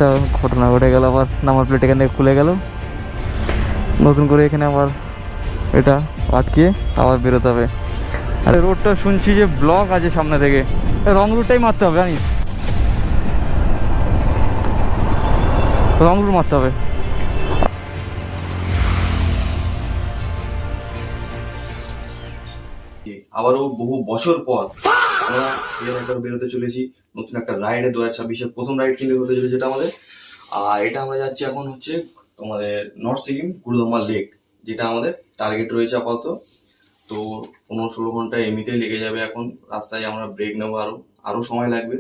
একটা ঘটনা ঘটে গেল, আবার নাম্বার প্লেট এখানে খুলে গেল, নতুন করে এখানে আবার এটা আটকে আবার বেরোতে হবে। আরে রোডটা শুনছি যে ব্লক আছে সামনে থেকে, রং রুটটাই মারতে হবে, জানিস, রং রুট মারতে হবে। আবারও বহু বছর পর আমরা একবার বেরোতে চলেছি নতুন একটা রাইডে। 2026-এর প্রথম রাইড কিন্তু হতে চলেছে যেটা আমাদের। আর এটা আমরা যাচ্ছি এখন হচ্ছে আমাদের নর্থ সিকিম গুরুদমা লেক, যেটা আমাদের টার্গেট রয়েছে আপাতত। তো 15-16 ঘন্টা এমনিতেই লেগে যাবে। এখন রাস্তায় আমরা ব্রেক নেবো, আরো সময় লাগবে।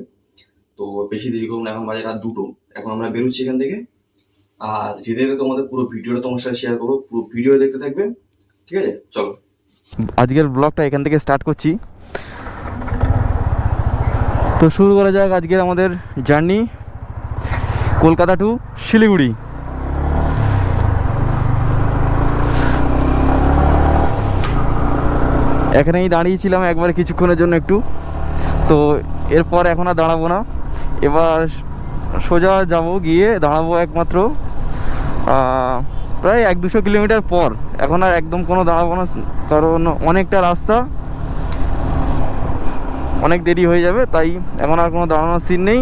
তো বেশি দেরি করবো না, এখন বাজে রাত 2টো। এখন আমরা বেরোচ্ছি এখান থেকে। আর যেতে যেতে তোমাদের পুরো ভিডিওটা তোমার সাথে শেয়ার করবো, পুরো ভিডিও দেখতে থাকবে, ঠিক আছে? চলো, আজকের ব্লগটা এখান থেকে স্টার্ট করছি। তো শুরু করা যাক আজকের আমাদের জার্নি কলকাতা টু শিলিগুড়ি। এখানেই দাঁড়িয়েছিলাম একবার কিছুক্ষণের জন্য একটু, তো এরপর এখন আর দাঁড়াবো না, এবার সোজা যাব, গিয়ে দাঁড়াবো একমাত্র প্রায় 100-200 কিলোমিটার পর। এখন আর একদম কোনো দাঁড়াবো না, কারণ অনেকটা রাস্তা, অনেক দেরি হয়ে যাবে, তাই এখন আর কোনো দাঁড়ানোর সিন নেই।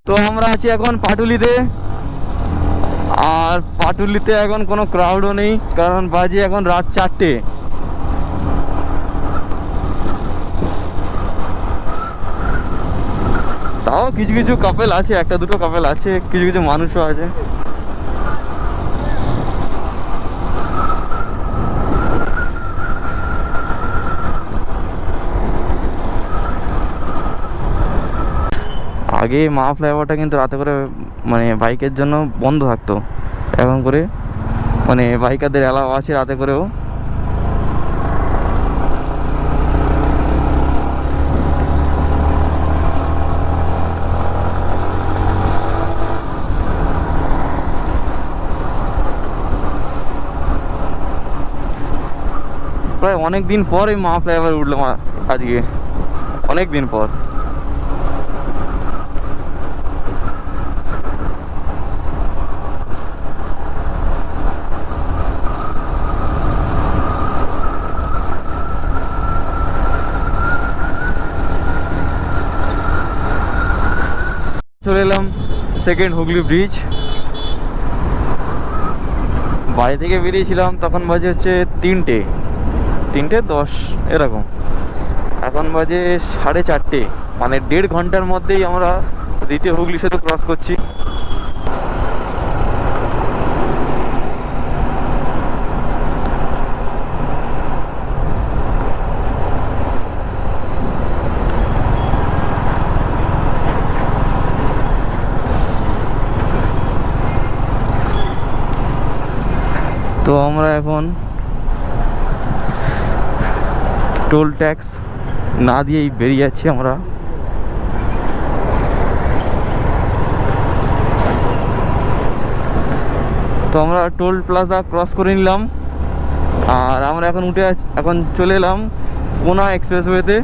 তো আমরা আছি এখন পাটুলিতে, আর পাটুলিতে এখন কোনো ক্রাউডও নেই, কারণ বাজে এখন রাত 4টে। তাও কিছু কিছু কাপেল আছে, 1-2টো কাপেল আছে, কিছু কিছু মানুষও আছে। আগে মা ফ্লাইওভারটা কিন্তু রাতে করে মানে বাইকের জন্য বন্ধ থাকতো, এখন করে মানে বাইকারদের অ্যালাউ আছে রাতে করেও। প্রায় অনেক দিন পর এই মা ফ্লাইওভার উঠলাম আজকে, অনেক দিন পর। চলে এলাম সেকেন্ড হুগলি ব্রিজ। বাড়ি থেকে বেরিয়েছিলাম তখন বাজে হচ্ছে 3টে 10 এরকম, এখন বাজে 4:30, মানে 1.5 ঘন্টার মধ্যেই আমরা দ্বিতীয় হুগলি সেতু ক্রস করছি। তো আমরা এখন টোল ট্যাক্স না দিয়েই বেরিয়ে যাচ্ছি আমরা। তো আমরা টোল প্লাজা ক্রস করে নিলাম, আর আমরা এখন এখন চলে এলাম কোনা এক্সপ্রেসওয়েতে।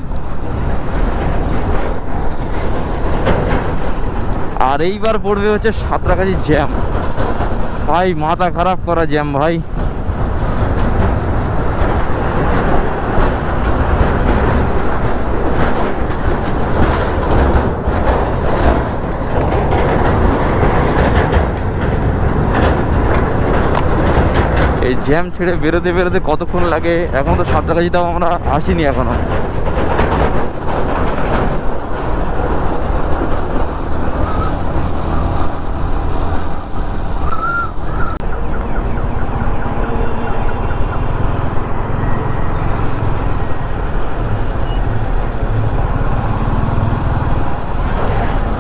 আর এইবার পড়বে হচ্ছে সাঁতরাগাছি জ্যাম, ভাই মাথা খারাপ করা জ্যাম ভাই। এই জ্যাম ছেড়ে বেরোতে বেরোতে কতক্ষণ লাগে, এখন তো সাঁতরাগাছিতেও আমরা আসিনি এখনো।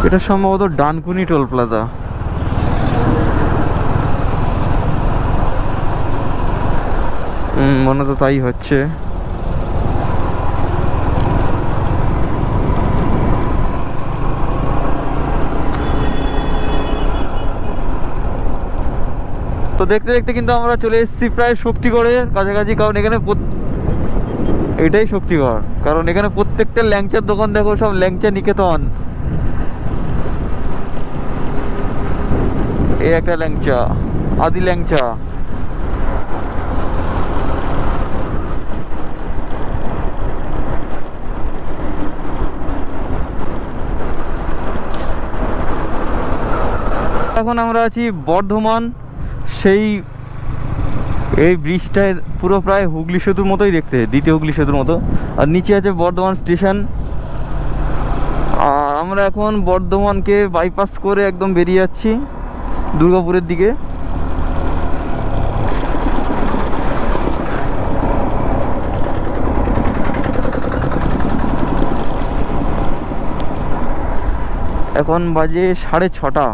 এটা সম্ভবত ডানকুনি টোল প্লাজা। মনে তো তাই হচ্ছে। তো দেখতে দেখতে কিন্তু আমরা চলে এসেছি প্রায় শক্তিগড়ের কাছাকাছি, কারণ এটাই শক্তিগড়, কারণ এখানে প্রত্যেকটা ল্যাংচার দোকান দেখো, সব ল্যাংচা নিকেতন। এই একটা ল্যাংচা, আদি ল্যাংচা। এখন আমরা আছি বর্ধমান। সেই এই ব্রিজটায় পুরো প্রায় হুগলি সেতুর মতোই দেখতে, দ্বিতীয় হুগলি সেতুর মতো। আর নিচে আছে বর্ধমান স্টেশন। আর আমরা এখন বর্ধমানকে বাইপাস করে একদম বেরিয়ে যাচ্ছি দুর্গাপুরের দিকে। এখন বাজে 6:30।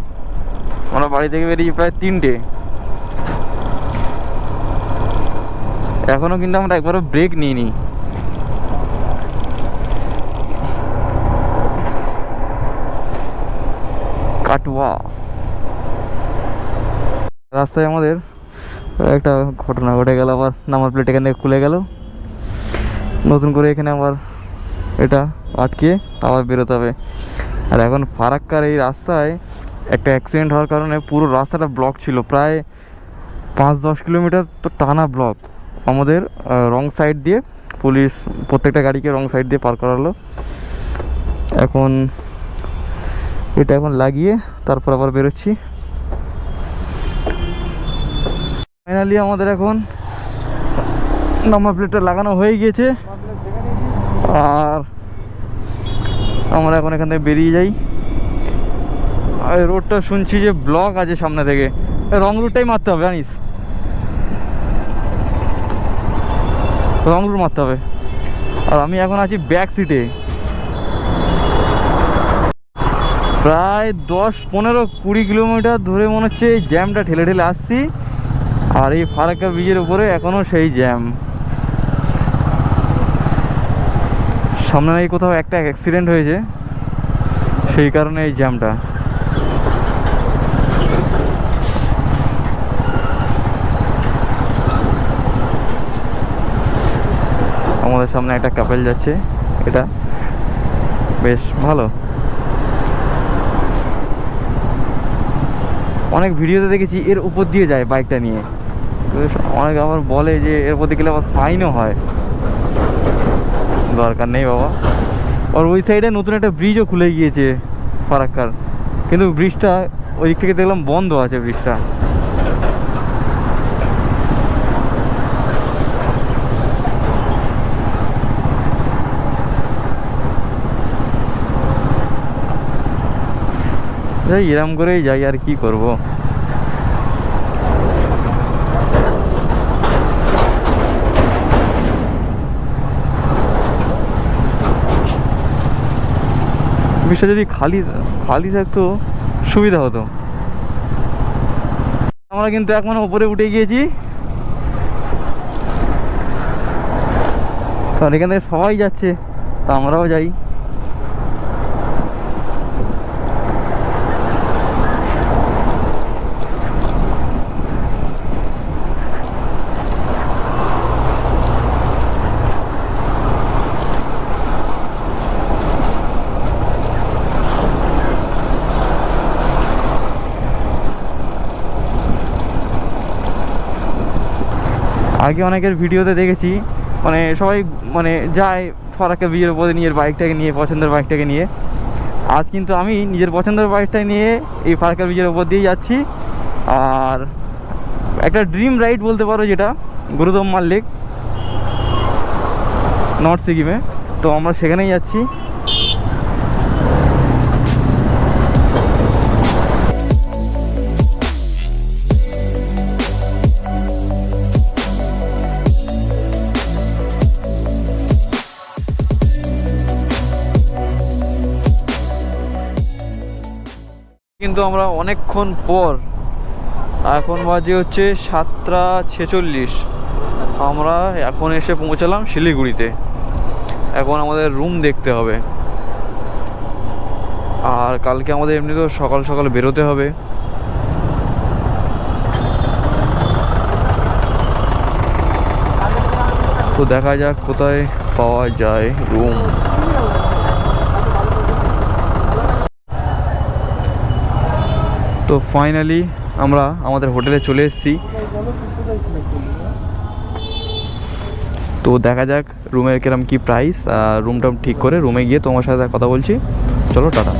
আমরা বাড়ি থেকে বেরিয়ে প্রায় 3টে। এখনো কিন্তু আমরা একবারও ব্রেক নিইনি। কাটুয়া রাস্তায় আমাদের একটা ঘটনা ঘটে গেল। আবার নাম্বার প্লেট এখানে খুলে গেল, নতুন করে এখানে আবার এটা আটকে আবার বেরোতে হবে। আর এখন ফারাক্কার এই রাস্তায় একটা অ্যাক্সিডেন্ট হওয়ার কারণে পুরো রাস্তাটা ব্লক ছিল, প্রায় 5-10 কিলোমিটার তো টানা ব্লক। আমাদের রং সাইড দিয়ে পুলিশ প্রত্যেকটা গাড়িকে রং সাইড দিয়ে পার করালো। এখন এটা এখন লাগিয়ে তারপর আবার বেরোচ্ছি। ফাইনালি আমাদের এখন নাম্বার প্লেটটা লাগানো হয়ে গিয়েছে। আর আমরা এখন এখান থেকে বেরিয়ে যাই। আর রোডটা শুনছি যে ব্লক আছে সামনে থেকে, রং রুটটাই মারতে হবে, জানিস, রং রুট মারতে হবে। আর আমি এখন আছি ব্যাক সিটে। প্রায় 10-15-20 কিলোমিটার ধরে মনে হচ্ছে এই জ্যামটা ঠেলে ঠেলে আসছি। আর এই ফারাক্কা ব্রিজের উপরে এখনও সেই জ্যাম। সামনে এই কোথাও একটা অ্যাক্সিডেন্ট হয়েছে, সেই কারণে এই জ্যামটা। আমাদের সামনে একটা কাপেল যাচ্ছে, এটা বেশ ভালো। অনেক ভিডিওতে দেখেছি এর উপর দিয়ে যায় বাইকটা নিয়ে, অনেক আবার বলে যে এর উপর দিয়ে গেলে আবার ফাইনও হয়। দরকার নেই বাবা। আর ওই সাইডে নতুন একটা ব্রিজও খুলে গিয়েছে ফারাক্কার, কিন্তু ব্রিজটা ওই দিক থেকে দেখলাম বন্ধ আছে ব্রিজটা। এরম করেই যাই, আর কি করব। ব্রিজটা যদি খালি খালি থাকতো সুবিধা হতো। আমরা কিন্তু এখন উপরে উঠে গিয়েছি, কারণ এখান থেকে সবাই যাচ্ছে, তা আমরাও যাই। আগে অনেকের ভিডিওতে দেখেছি, মানে সবাই মানে যায় ফারাক্কা ব্রিজের উপরে নিয়ে বাইকটাকে নিয়ে, পছন্দের বাইকটাকে নিয়ে। আজ কিন্তু আমি নিজের পছন্দের বাইকটা নিয়ে এই ফারাক্কা ব্রিজের উপর দিয়েই যাচ্ছি। আর একটা ড্রিম রাইড বলতে পারো, যেটা গুরুদম্মার লেক, নর্থ সিকিমে। তো আমরা সেখানেই যাচ্ছি। কিন্তু আমরা অনেকক্ষণ পর, এখন বাজে হচ্ছে 7:46, আমরা এখন এসে পৌঁছালাম শিলিগুড়িতে। এখন আমাদের রুম দেখতে হবে। আর কালকে আমাদের এমনিতেও সকাল সকাল বেরোতে হবে। তো দেখা যাক কোথায় পাওয়া যায় রুম। তো ফাইনালি আমরা আমাদের হোটেলে চলে এসেছি। তো দেখা যাক রুমের কিরম কি প্রাইস, রুমটা ঠিক করে রুমে গিয়ে তোমার সাথে কথা বলছি। চলো টাটা।